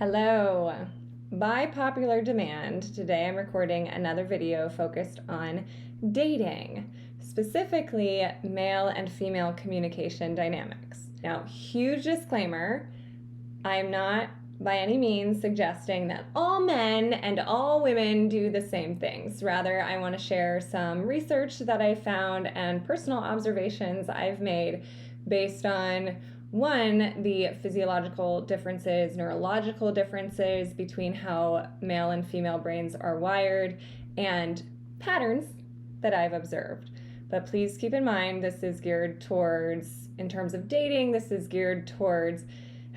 Hello. By popular demand, today I'm recording another video focused on dating, specifically male and female communication dynamics. Now, huge disclaimer, I'm not by any means suggesting that all men and all women do the same things. Rather, I want to share some research that I found and personal observations I've made based on one, the physiological differences, neurological differences between how male and female brains are wired, and patterns that I've observed. But please keep in mind, this is geared towards, in terms of dating, this is geared towards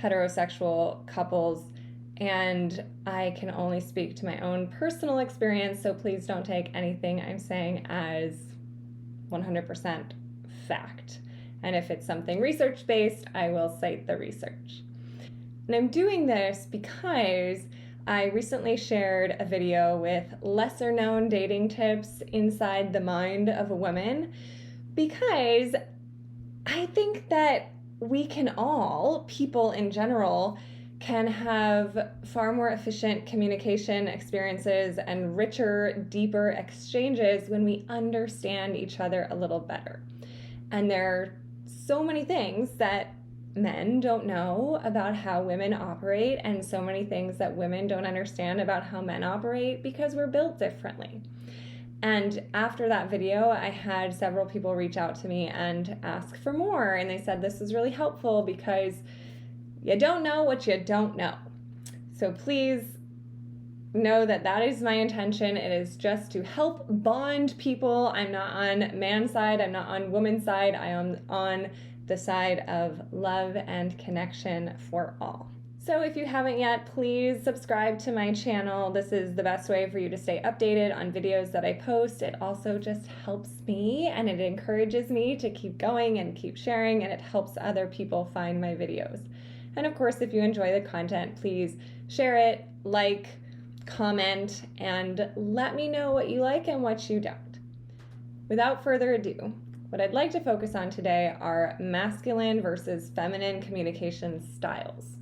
heterosexual couples, and I can only speak to my own personal experience, so please don't take anything I'm saying as 100% fact. And if it's something research-based, I will cite the research. And I'm doing this because I recently shared a video with lesser-known dating tips inside the mind of a woman, because I think that we can all, people in general, can have far more efficient communication experiences and richer, deeper exchanges when we understand each other a little better. And there are so many things that men don't know about how women operate, and so many things that women don't understand about how men operate because we're built differently. And after that video, I had several people reach out to me and ask for more, and they said this is really helpful because you don't know what you don't know. So please know that that is my intention. It is just to help bond people. I'm not on man's side, I'm not on woman's side, I am on the side of love and connection for all. So if you haven't yet, please subscribe to my channel. This is the best way for you to stay updated on videos that I post. It also just helps me and it encourages me to keep going and keep sharing, and it helps other people find my videos. And of course, if you enjoy the content, please share it, like, comment, and let me know what you like and what you don't. Without further ado, what I'd like to focus on today are masculine versus feminine communication styles,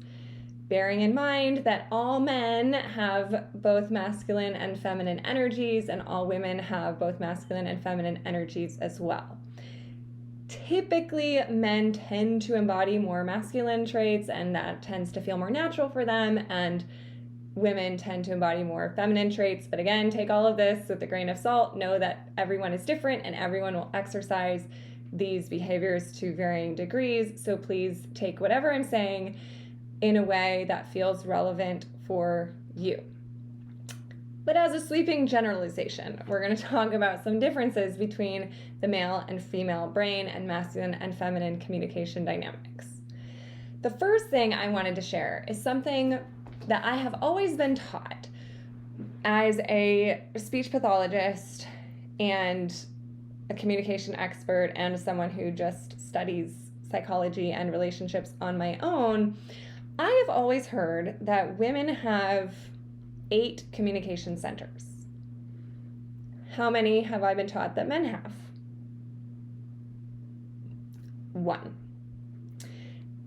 bearing in mind that all men have both masculine and feminine energies, and all women have both masculine and feminine energies as well. Typically, men tend to embody more masculine traits, and that tends to feel more natural for them, and women tend to embody more feminine traits. But again, take all of this with a grain of salt. Know that everyone is different and everyone will exercise these behaviors to varying degrees. So please take whatever I'm saying in a way that feels relevant for you. But as a sweeping generalization, we're going to talk about some differences between the male and female brain and masculine and feminine communication dynamics. The first thing I wanted to share is something that I have always been taught as a speech pathologist and a communication expert and someone who just studies psychology and relationships on my own. I have always heard that women have 8 communication centers. How many have I been taught that men have? 1.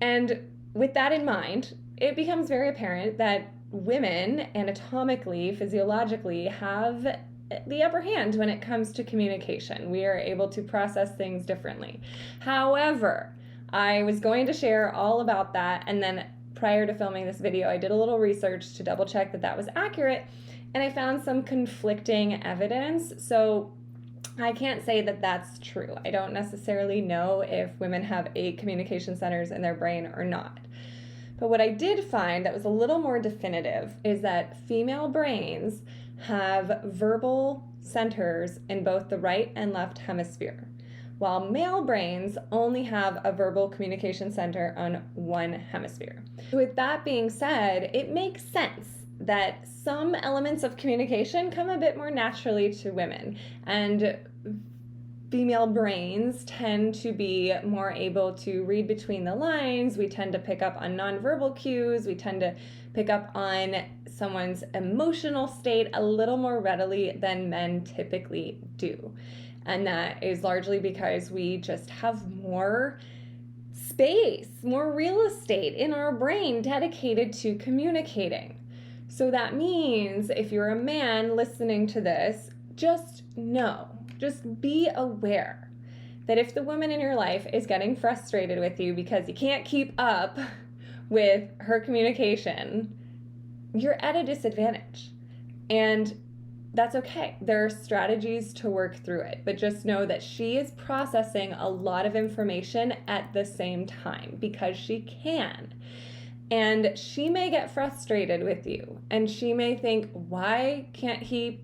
And with that in mind, it becomes very apparent that women anatomically, physiologically, have the upper hand when it comes to communication. We are able to process things differently. However, I was going to share all about that, and then prior to filming this video, I did a little research to double check that that was accurate, and I found some conflicting evidence. So I can't say that that's true. I don't necessarily know if women have 8 communication centers in their brain or not. But what I did find that was a little more definitive is that female brains have verbal centers in both the right and left hemisphere, while male brains only have a verbal communication center on one hemisphere. With that being said, it makes sense that some elements of communication come a bit more naturally to women, and female brains tend to be more able to read between the lines. We tend to pick up on nonverbal cues. We tend to pick up on someone's emotional state a little more readily than men typically do. And that is largely because we just have more space, more real estate in our brain dedicated to communicating. So that means if you're a man listening to this, just know, just be aware that if the woman in your life is getting frustrated with you because you can't keep up with her communication, you're at a disadvantage. And that's okay. There are strategies to work through it, but just know that she is processing a lot of information at the same time because she can. And she may get frustrated with you, and she may think, why can't he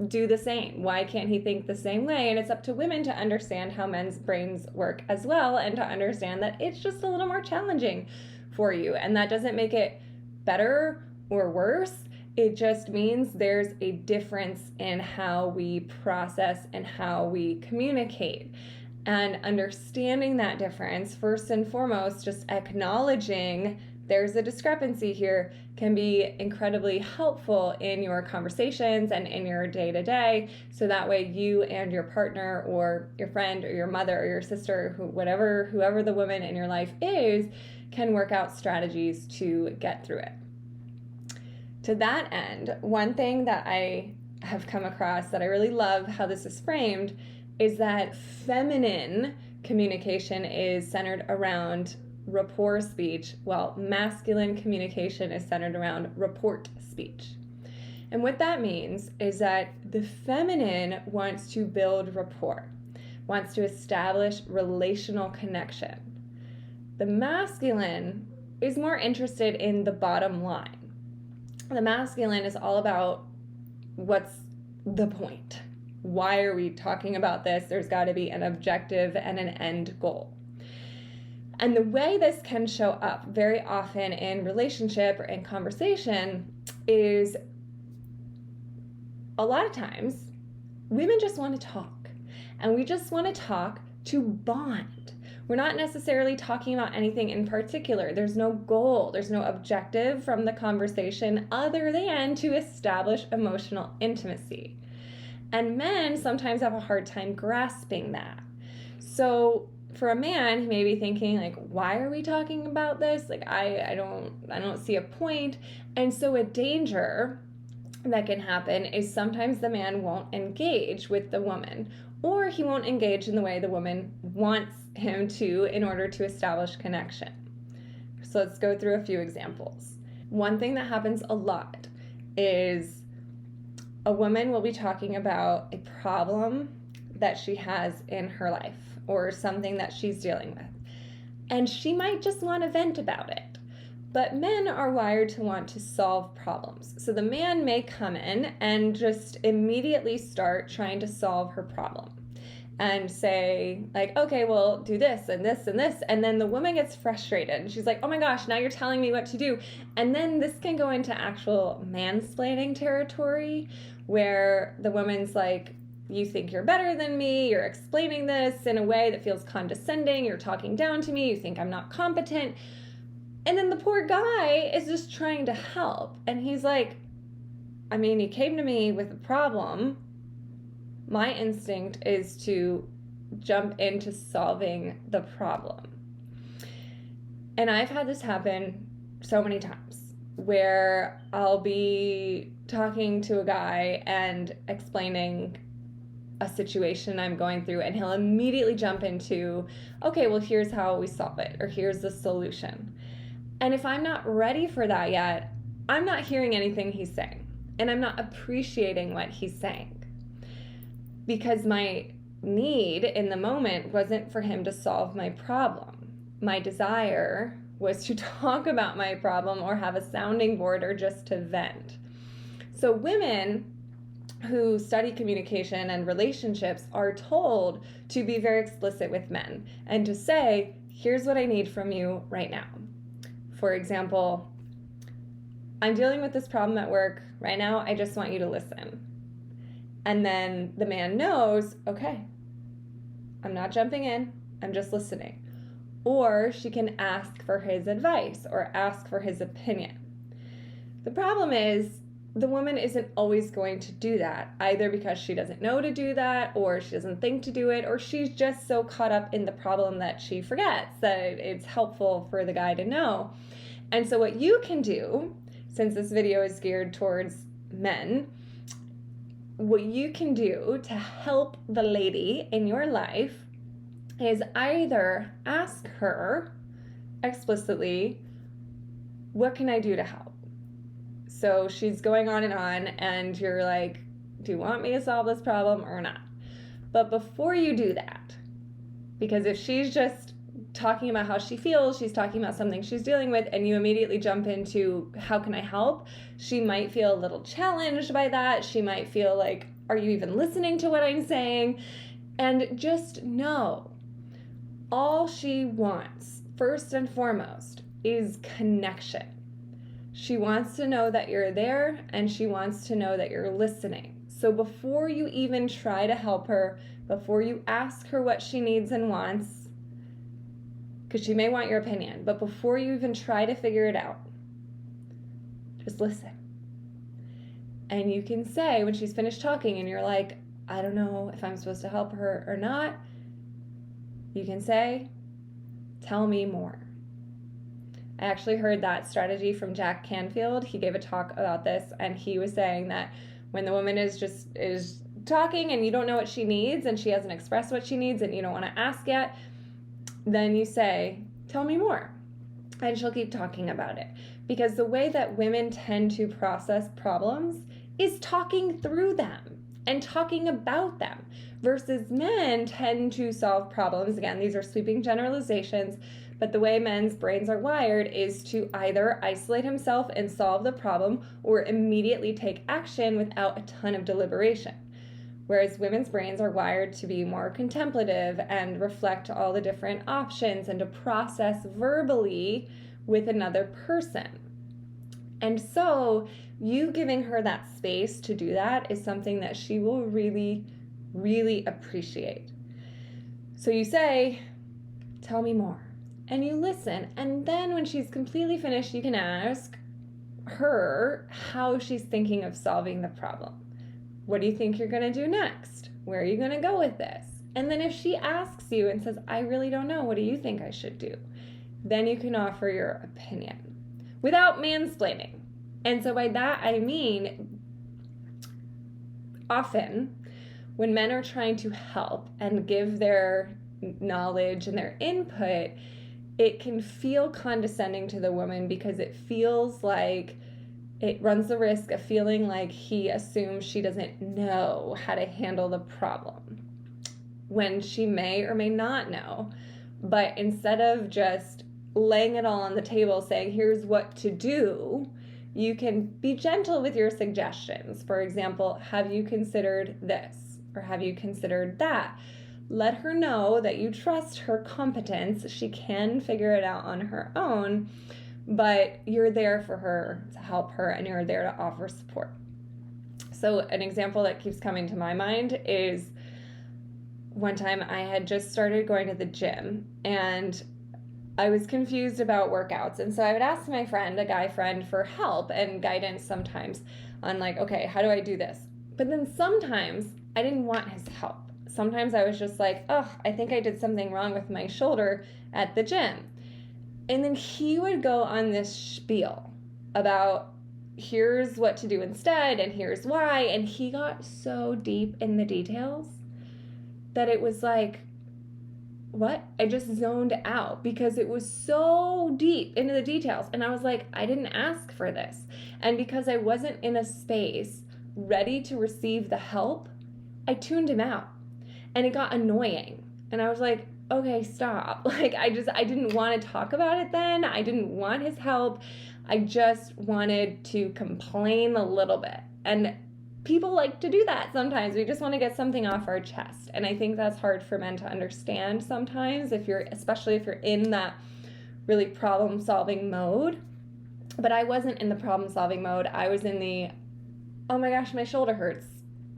do the same? Why can't he think the same way? And it's up to women to understand how men's brains work as well, and to understand that it's just a little more challenging for you. And that doesn't make it better or worse. It just means there's a difference in how we process and how we communicate. And understanding that difference, first and foremost, just acknowledging there's a discrepancy here, can be incredibly helpful in your conversations and in your day-to-day, so that way you and your partner or your friend or your mother or your sister, whoever the woman in your life is, can work out strategies to get through it. To that end, one thing that I have come across that I really love how this is framed is that feminine communication is centered around rapport speech, while masculine communication is centered around report speech. And what that means is that the feminine wants to build rapport, wants to establish relational connection. The masculine is more interested in the bottom line. The masculine is all about what's the point? Why are we talking about this? There's got to be an objective and an end goal. And the way this can show up very often in relationship or in conversation is a lot of times women just want to talk, and we just want to talk to bond. We're not necessarily talking about anything in particular. There's no goal, there's no objective from the conversation other than to establish emotional intimacy. And men sometimes have a hard time grasping that. So for a man, he may be thinking, like, why are we talking about this? Like, I don't see a point. And so a danger that can happen is sometimes the man won't engage with the woman, or he won't engage in the way the woman wants him to in order to establish connection. So let's go through a few examples. One thing that happens a lot is a woman will be talking about a problem that she has in her life or something that she's dealing with. And she might just want to vent about it. But men are wired to want to solve problems. So the man may come in and just immediately start trying to solve her problem and say, like, okay, well, do this and this and this. And then the woman gets frustrated. And she's like, oh my gosh, now you're telling me what to do. And then this can go into actual mansplaining territory where the woman's like, you think you're better than me, you're explaining this in a way that feels condescending, you're talking down to me, you think I'm not competent. And then the poor guy is just trying to help. And he's like, I mean, you came to me with a problem. My instinct is to jump into solving the problem. And I've had this happen so many times where I'll be talking to a guy and explaining a situation I'm going through, and he'll immediately jump into, okay, well, here's how we solve it, or here's the solution. And if I'm not ready for that yet, I'm not hearing anything he's saying, and I'm not appreciating what he's saying, because my need in the moment wasn't for him to solve my problem. My desire was to talk about my problem or have a sounding board or just to vent. So women who study communication and relationships are told to be very explicit with men and to say, here's what I need from you right now. For example, I'm dealing with this problem at work right now. I just want you to listen. And then the man knows, okay, I'm not jumping in, I'm just listening. Or she can ask for his advice or ask for his opinion. The problem is the woman isn't always going to do that, either because she doesn't know to do that, or she doesn't think to do it, or she's just so caught up in the problem that she forgets that it's helpful for the guy to know. And so what you can do, since this video is geared towards men, what you can do to help the lady in your life is either ask her explicitly, what can I do to help? So she's going on, and you're like, do you want me to solve this problem or not? But before you do that, because if she's just talking about how she feels, she's talking about something she's dealing with, and you immediately jump into how can I help, she might feel a little challenged by that. She might feel like, are you even listening to what I'm saying? And just know, all she wants, first and foremost, is connection. She wants to know that you're there, and she wants to know that you're listening. So before you even try to help her, before you ask her what she needs and wants, because she may want your opinion, but before you even try to figure it out, just listen. And you can say, when she's finished talking and you're like, I don't know if I'm supposed to help her or not, you can say, tell me more. I actually heard that strategy from Jack Canfield. He gave a talk about this, and he was saying that when the woman is talking and you don't know what she needs, and she hasn't expressed what she needs, and you don't want to ask yet, then you say, tell me more. And she'll keep talking about it. Because the way that women tend to process problems is talking through them and talking about them, versus men tend to solve problems. Again, these are sweeping generalizations, but the way men's brains are wired is to either isolate himself and solve the problem, or immediately take action without a ton of deliberation. Whereas women's brains are wired to be more contemplative and reflect all the different options and to process verbally with another person. And so you giving her that space to do that is something that she will really, really appreciate. So you say, tell me more. And you listen. And then when she's completely finished, you can ask her how she's thinking of solving the problem. What do you think you're going to do next? Where are you going to go with this? And then if she asks you and says, I really don't know, what do you think I should do? Then you can offer your opinion without mansplaining. And so by that, I mean, often when men are trying to help and give their knowledge and their input, it can feel condescending to the woman, because it feels like it runs the risk of feeling like he assumes she doesn't know how to handle the problem, when she may or may not know. But instead of just laying it all on the table saying, here's what to do, you can be gentle with your suggestions. For example, have you considered this? Or have you considered that? Let her know that you trust her competence. She can figure it out on her own, but you're there for her to help her, and you're there to offer support. So an example that keeps coming to my mind is one time I had just started going to the gym, and I was confused about workouts. And so I would ask my friend, a guy friend, for help and guidance sometimes on like, okay, how do I do this? But then sometimes I didn't want his help. Sometimes I was just like, oh, I think I did something wrong with my shoulder at the gym. And then he would go on this spiel about here's what to do instead and here's why. And he got so deep in the details that it was like, what? I just zoned out, because it was so deep into the details. And I was like, I didn't ask for this. And because I wasn't in a space ready to receive the help, I tuned him out. And it got annoying. And I was like, okay, stop. Like, I didn't want to talk about it then. I didn't want his help. I just wanted to complain a little bit. And people like to do that sometimes. We just want to get something off our chest. And I think that's hard for men to understand sometimes, especially if you're in that really problem-solving mode. But I wasn't in the problem-solving mode. I was in the, oh my gosh, my shoulder hurts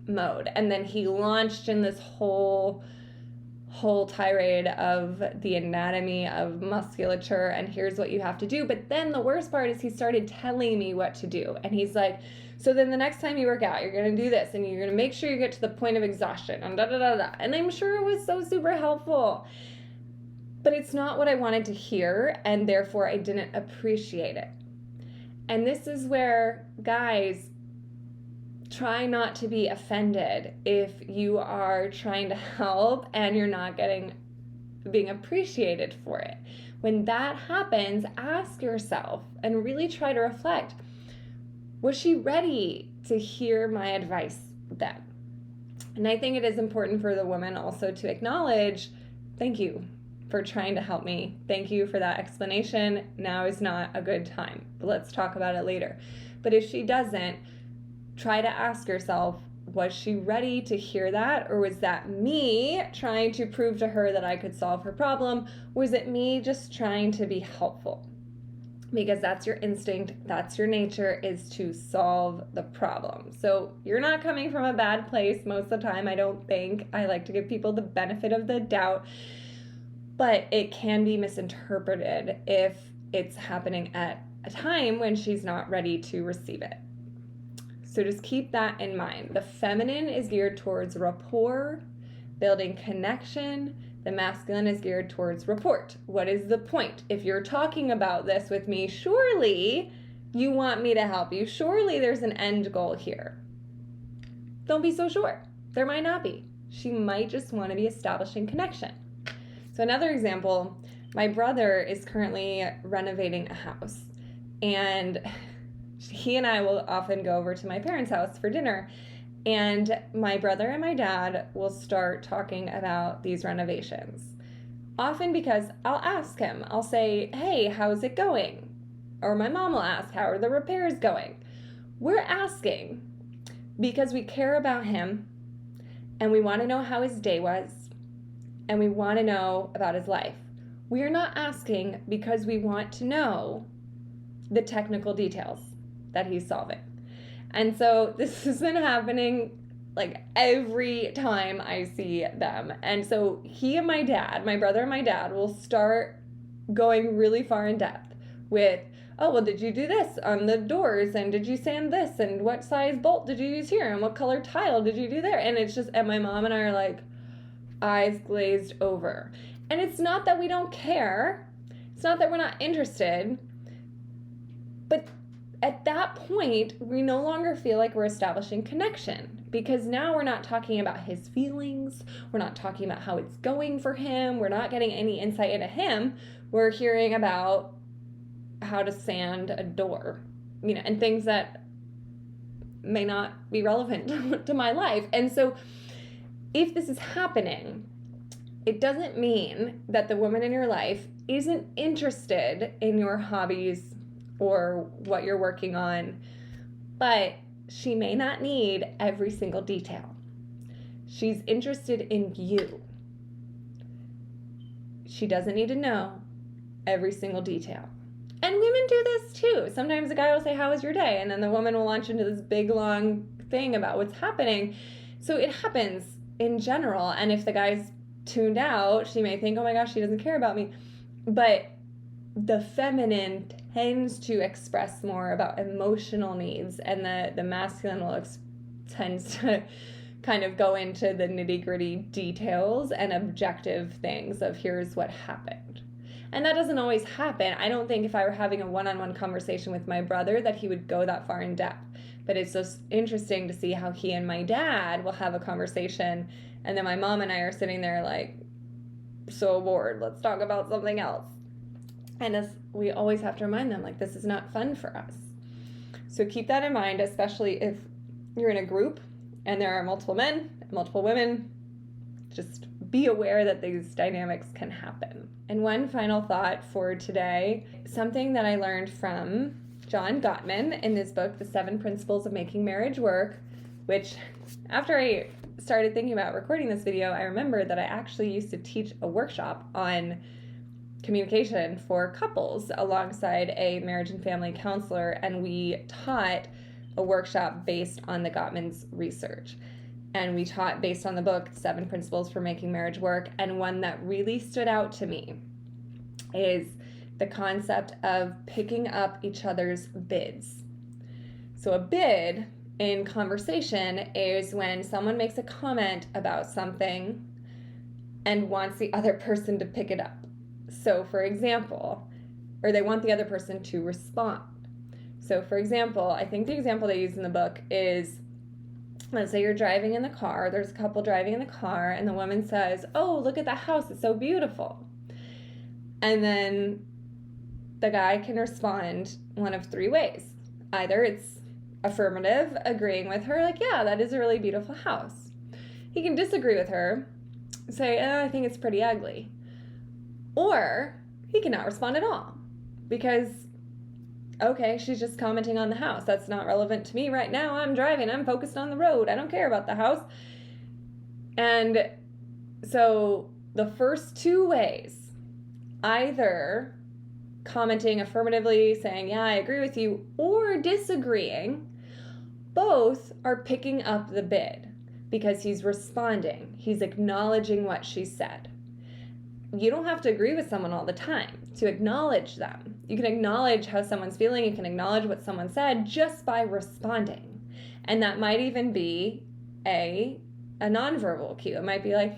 mode. And then he launched in this whole whole tirade of the anatomy of musculature and here's what you have to do. But then the worst part is he started telling me what to do. And he's like, so then the next time you work out, you're going to do this and you're going to make sure you get to the point of exhaustion and da da da da. And I'm sure it was so super helpful. But it's not what I wanted to hear, and therefore I didn't appreciate it. And this is where, guys, try not to be offended if you are trying to help and you're not being appreciated for it. When that happens, ask yourself and really try to reflect, was she ready to hear my advice then? And I think it is important for the woman also to acknowledge, thank you for trying to help me. Thank you for that explanation. Now is not a good time. But let's talk about it later. But if she doesn't, try to ask yourself, was she ready to hear that? Or was that me trying to prove to her that I could solve her problem? Was it me just trying to be helpful? Because that's your instinct, that's your nature, is to solve the problem. So you're not coming from a bad place most of the time, I don't think. I like to give people the benefit of the doubt. But it can be misinterpreted if it's happening at a time when she's not ready to receive it. So just keep that in mind. The feminine is geared towards rapport, building connection. The masculine is geared towards report. What is the point? If you're talking about this with me, surely you want me to help you. Surely there's an end goal here. Don't be so sure. There might not be. She might just want to be establishing connection. So another example, my brother is currently renovating a house, and he and I will often go over to my parents' house for dinner, and my brother and my dad will start talking about these renovations. Often because I'll ask him, I'll say, hey, how's it going? Or my mom will ask, how are the repairs going? We're asking because we care about him and we want to know how his day was. And we want to know about his life. We are not asking because we want to know the technical details that he's solving. And so this has been happening like every time I see them. And so he and my dad, my brother and my dad, will start going really far in depth with, oh, well, did you do this on the doors? And did you sand this? And what size bolt did you use here? And what color tile did you do there? And it's just, and my mom and I are like, eyes glazed over. And it's not that we don't care. It's not that we're not interested. But at that point, we no longer feel like we're establishing connection, because now we're not talking about his feelings. We're not talking about how it's going for him. We're not getting any insight into him. We're hearing about how to sand a door, and things that may not be relevant to my life. And so if this is happening, it doesn't mean that the woman in your life isn't interested in your hobbies or what you're working on, but she may not need every single detail. She's interested in you. She doesn't need to know every single detail. And women do this too. Sometimes a guy will say, how was your day? And then the woman will launch into this big, long thing about what's happening. So it happens in general, and if the guy's tuned out, she may think, oh my gosh, she doesn't care about me. But the feminine tends to express more about emotional needs, and the masculine tends to kind of go into the nitty-gritty details and objective things of here's what happened. And that doesn't always happen. I don't think if I were having a one-on-one conversation with my brother that he would go that far in depth. But it's just interesting to see how he and my dad will have a conversation, and then my mom and I are sitting there like, so bored, let's talk about something else. And we always have to remind them, like, this is not fun for us. So keep that in mind, especially if you're in a group and there are multiple men, multiple women. Just be aware that these dynamics can happen. And one final thought for today, something that I learned from John Gottman in his book, The 7 Principles of Making Marriage Work, which after I started thinking about recording this video, I remembered that I actually used to teach a workshop on communication for couples alongside a marriage and family counselor, and we taught a workshop based on the Gottman's research. and we taught based on the book 7 Principles for Making Marriage Work. And one that really stood out to me is the concept of picking up each other's bids. So a bid in conversation is when someone makes a comment about something and wants the other person to pick it up. So for example, or they want the other person to respond. So for example, I think the example they use in the book is, let's say you're driving in the car, there's a couple driving in the car, and the woman says, "Oh, look at the house, it's so beautiful." And then the guy can respond one of 3 ways. Either it's affirmative, agreeing with her, like, "Yeah, that is a really beautiful house." He can disagree with her, say, "I think it's pretty ugly." Or he cannot respond at all because, okay, she's just commenting on the house. That's not relevant to me right now. I'm driving. I'm focused on the road. I don't care about the house. And so the first 2 ways, either commenting affirmatively, saying, "Yeah, I agree with you," or disagreeing, both are picking up the bid because he's responding. He's acknowledging what she said. You don't have to agree with someone all the time to acknowledge them. You can acknowledge how someone's feeling. You can acknowledge what someone said just by responding. And that might even be a nonverbal cue. It might be like,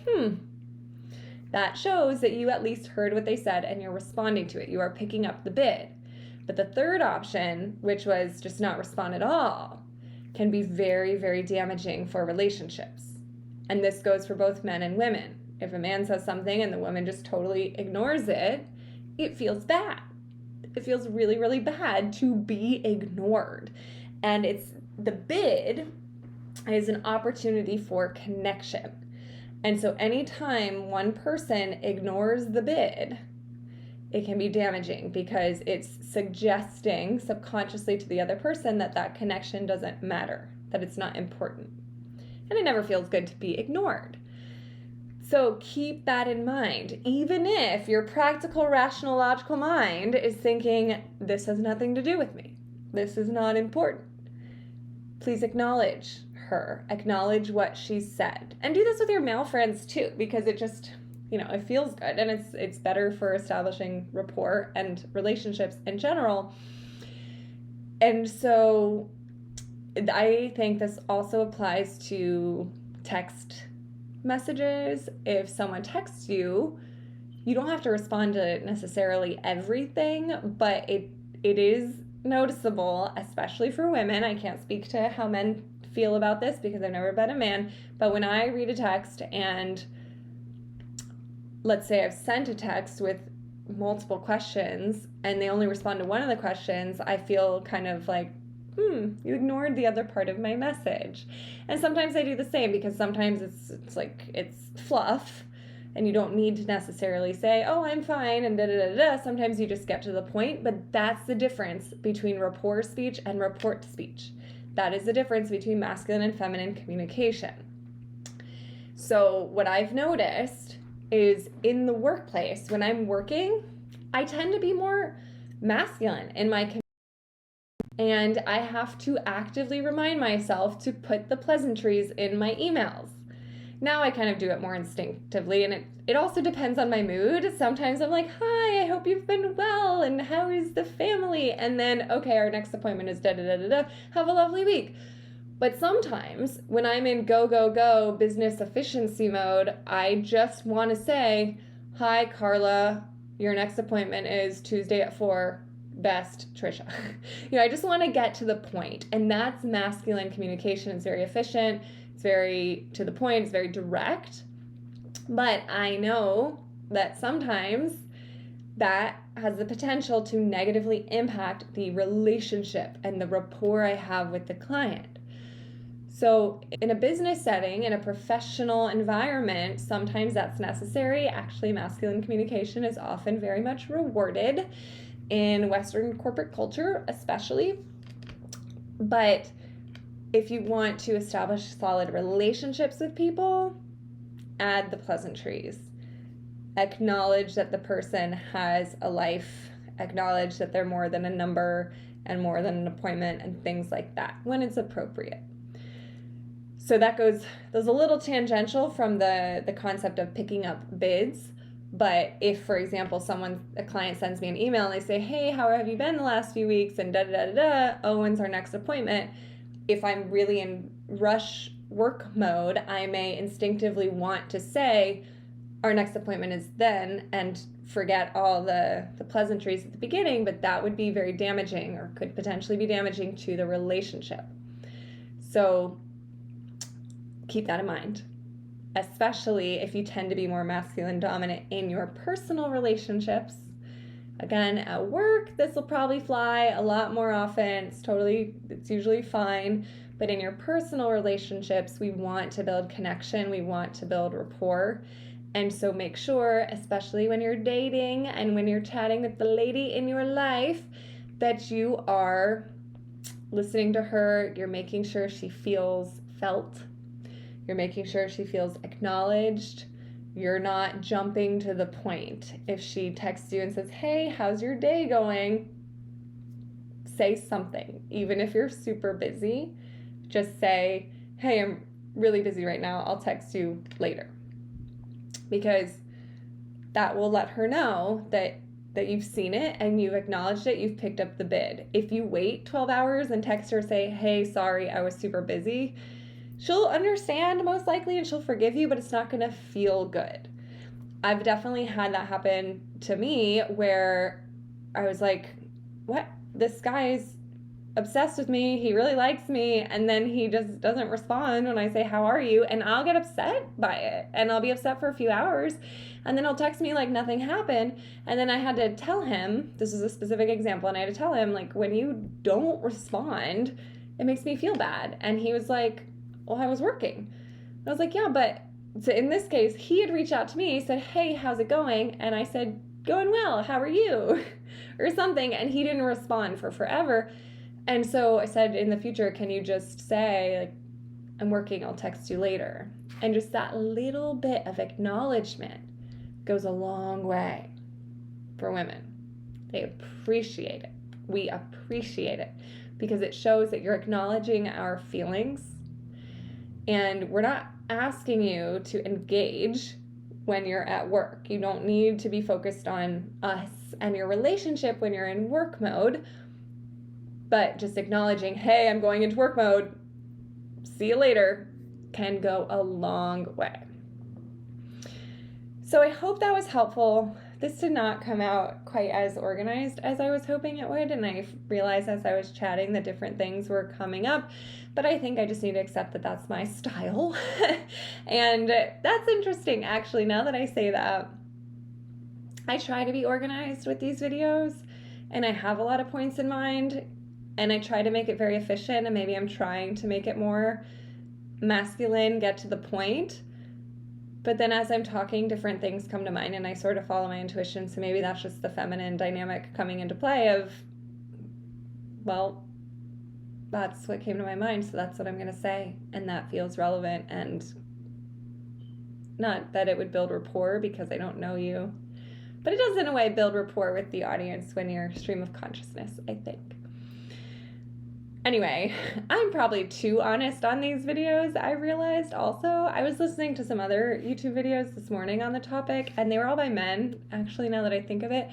that shows that you at least heard what they said and you're responding to it. You are picking up the bid. But the third option, which was just not respond at all, can be very, very damaging for relationships. And this goes for both men and women. If a man says something and the woman just totally ignores it, it feels bad. It feels really, really bad to be ignored. And the bid is an opportunity for connection. And so anytime one person ignores the bid, it can be damaging because it's suggesting subconsciously to the other person that that connection doesn't matter, that it's not important. And it never feels good to be ignored. So keep that in mind. Even if your practical, rational, logical mind is thinking, this has nothing to do with me, this is not important, please acknowledge her. Acknowledge what she said. And do this with your male friends too, because it just, it feels good and it's better for establishing rapport and relationships in general. And so I think this also applies to text messages. If someone texts you, you don't have to respond to necessarily everything, but it is noticeable, especially for women. I can't speak to how men feel about this because I've never been a man, but when I read a text and let's say I've sent a text with multiple questions and they only respond to one of the questions, I feel kind of like, you ignored the other part of my message. And sometimes I do the same because sometimes it's like it's fluff and you don't need to necessarily say, "Oh, I'm fine," and da-da-da-da. Sometimes you just get to the point, but that's the difference between rapport speech and report speech. That is the difference between masculine and feminine communication. So what I've noticed is in the workplace, when I'm working, I tend to be more masculine in my communication. And I have to actively remind myself to put the pleasantries in my emails. Now I kind of do it more instinctively, and it also depends on my mood. Sometimes I'm like, "Hi, I hope you've been well, and how is the family?" And then, okay, our next appointment is da-da-da-da-da. Have a lovely week. But sometimes when I'm in go, go, go business efficiency mode, I just want to say, "Hi, Carla, your next appointment is Tuesday at 4. Best, Trisha." I just want to get to the point. And that's masculine communication. It's very efficient. It's very to the point. It's very direct. But I know that sometimes that has the potential to negatively impact the relationship and the rapport I have with the client. So in a business setting, in a professional environment, sometimes that's necessary. Actually, masculine communication is often very much rewarded in Western corporate culture, especially. But if you want to establish solid relationships with people, add the pleasantries. Acknowledge that the person has a life. Acknowledge that they're more than a number and more than an appointment and things like that when it's appropriate. So that goes a little tangential from the concept of picking up bids. But if, for example, a client sends me an email and they say, hey, how have you been the last few weeks? And da-da-da-da-da, oh, when's our next appointment? If I'm really in rush work mode, I may instinctively want to say, our next appointment is then, and forget all the pleasantries at the beginning, but that would be very damaging, or could potentially be damaging to the relationship. So keep that in mind, especially if you tend to be more masculine dominant in your personal relationships. Again, at work, this will probably fly a lot more often. It's usually fine. But in your personal relationships, we want to build connection. We want to build rapport. And so make sure, especially when you're dating and when you're chatting with the lady in your life, that you are listening to her. You're making sure she feels felt. You're making sure she feels acknowledged. You're not jumping to the point. If she texts you and says, hey, how's your day going? Say something. Even if you're super busy, just say, hey, I'm really busy right now. I'll text you later. Because that will let her know that you've seen it and you've acknowledged it, you've picked up the bid. If you wait 12 hours and text her, say, hey, sorry, I was super busy, she'll understand most likely and she'll forgive you, but it's not going to feel good. I've definitely had that happen to me where I was like, what? This guy's obsessed with me. He really likes me. And then he just doesn't respond when I say, how are you? And I'll get upset by it. And I'll be upset for a few hours. And then he'll text me like nothing happened. And then I had to tell him, this is a specific example, and I had to tell him, like, when you don't respond, it makes me feel bad. And he was like, well, I was working. I was like, yeah, but so in this case, he had reached out to me, said, hey, how's it going? And I said, going well, how are you? Or something. And he didn't respond for forever. And so I said, in the future, can you just say, like, I'm working, I'll text you later. And just that little bit of acknowledgement goes a long way for women. They appreciate it. We appreciate it because it shows that you're acknowledging our feelings. And we're not asking you to engage when you're at work. You don't need to be focused on us and your relationship when you're in work mode. But just acknowledging, hey, I'm going into work mode, see you later, can go a long way. So I hope that was helpful. This did not come out quite as organized as I was hoping it would, and I realized as I was chatting that different things were coming up, but I think I just need to accept that that's my style. And that's interesting, actually, now that I say that. I try to be organized with these videos, and I have a lot of points in mind, and I try to make it very efficient, and maybe I'm trying to make it more masculine, get to the point. But then as I'm talking, different things come to mind, and I sort of follow my intuition, so maybe that's just the feminine dynamic coming into play of, well, that's what came to my mind, so that's what I'm going to say, and that feels relevant, and not that it would build rapport because I don't know you, but it does in a way build rapport with the audience when you're stream of consciousness, I think. Anyway, I'm probably too honest on these videos. I realized also, I was listening to some other YouTube videos this morning on the topic, and they were all by men, actually, now that I think of it,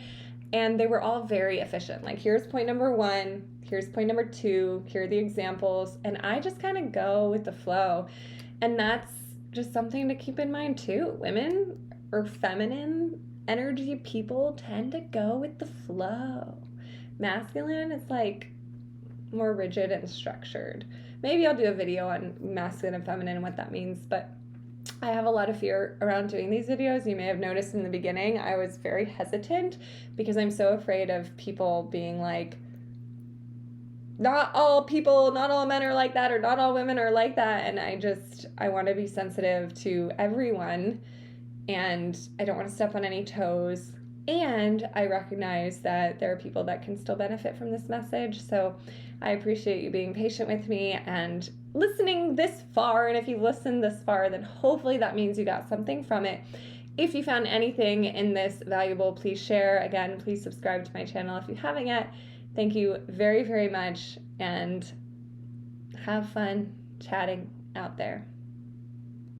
and they were all very efficient. Like, here's point number 1, here's point number 2, here are the examples, and I just kind of go with the flow. And that's just something to keep in mind too. Women or feminine energy people tend to go with the flow. Masculine, it's like more rigid and structured. Maybe I'll do a video on masculine and feminine and what that means, but I have a lot of fear around doing these videos. You may have noticed in the beginning I was very hesitant because I'm so afraid of people being like, not all people, not all men are like that, or not all women are like that, and I want to be sensitive to everyone, and I don't want to step on any toes. And I recognize that there are people that can still benefit from this message. So I appreciate you being patient with me and listening this far. And if you've listened this far, then hopefully that means you got something from it. If you found anything in this valuable, please share. Again, please subscribe to my channel if you haven't yet. Thank you very, very much, and have fun chatting out there.